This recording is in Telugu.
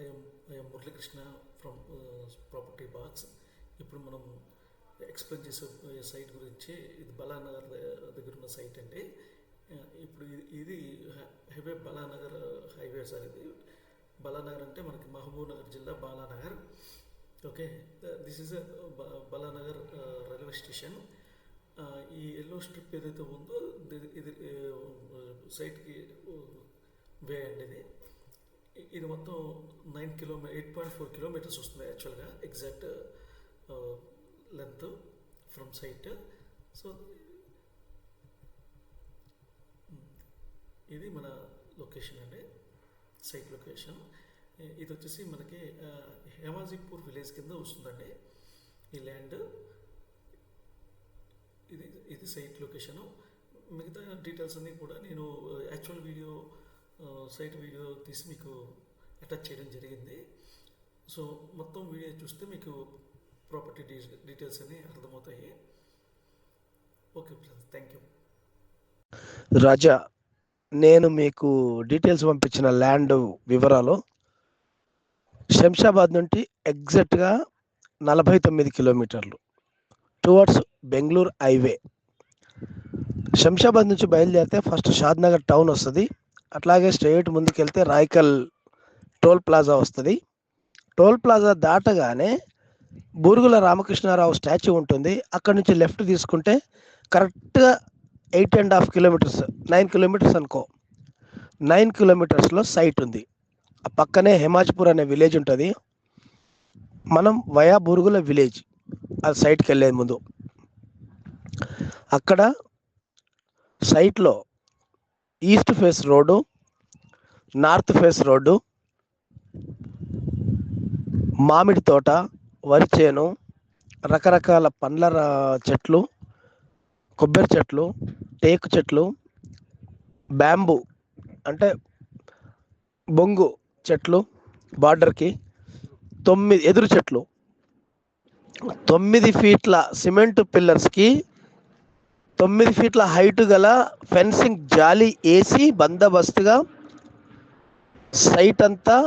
I'm Muralikrishna from property box. ఇప్పుడు మనం ఎక్స్ప్లెయిన్ చేసే సైట్ గురించి, ఇది బలానగర్ దగ్గర ఉన్న సైట్ అండి. ఇప్పుడు ఇది హైవే బలానగర్ హైవే సార్. ఇది బలానగర్ అంటే మనకి మహబూబ్ నగర్ జిల్లా Balanagar. Okay, this is Balanagar railway station. ఈ ఎల్లో స్ట్రిప్ ఏదైతే ఉందో ఇది సైట్కి వే అండి. ఇది మొత్తం 8.4 కిలోమీటర్స్ వస్తుంది యాక్చువల్గా, exact length from site. So ఇది మన లొకేషన్ అండి, సైట్ లొకేషన్. ఇది వచ్చేసి మనకి హేమాజీపూర్ విలేజ్ కింద వస్తుందండి ఈ ల్యాండ్. ఇది సైట్ లొకేషను. మిగతా డీటెయిల్స్ అన్నీ కూడా నేను యాక్చువల్ వీడియో, సైట్ వీడియో తీసి మీకు అటాచ్ చేయడం జరిగింది. సో మొత్తం వీడియో చూస్తే మీకు ప్రాపర్టీ డీటెయిల్స్ అన్నీ అర్థమవుతాయి. Okay friends, thank you. Raja, నేను మీకు డీటెయిల్స్ పంపించిన ల్యాండ్ వివరాలు శంషాబాద్ నుండి ఎగ్జాక్ట్గా 49 కిలోమీటర్లు టువర్డ్స్ బెంగళూరు హైవే. శంషాబాద్ నుంచి బయలుదేరితే ఫస్ట్ షాద్నగర్ టౌన్ వస్తుంది. అట్లాగే స్ట్రైట్ ముందుకెళ్తే రాయకల్ టోల్ ప్లాజా వస్తుంది. టోల్ ప్లాజా దాటగానే బూరుగుల రామకృష్ణారావు స్టాచ్యూ ఉంటుంది. అక్కడ నుంచి లెఫ్ట్ తీసుకుంటే కరెక్ట్గా 8.5 కిలోమీటర్స్, 9 కిలోమీటర్స్ అనుకో, 9 కిలోమీటర్స్లో సైట్ ఉంది. ఆ పక్కనే హేమాజ్పూర్ అనే విలేజ్ ఉంటుంది. మనం వయా బూరుగుల విలేజ్ ఆ సైట్కి వెళ్ళే ముందు అక్కడ సైట్లో east face road, north face road, మామిడి తోట, వరి చేను, రకరకాల పండ్ల చెట్లు, కొబ్బరి చెట్లు, టేకు చెట్లు, బ్యాంబూ అంటే బొంగు చెట్లు, బార్డర్కి 9 ఎదురు చెట్లు, 9 ఫీట్ల సిమెంట్ పిల్లర్స్కి 9 ఫీట్ల హైట్ గల ఫెన్సింగ్ జాలి వేసి బందోబస్తుగా సైట్ అంతా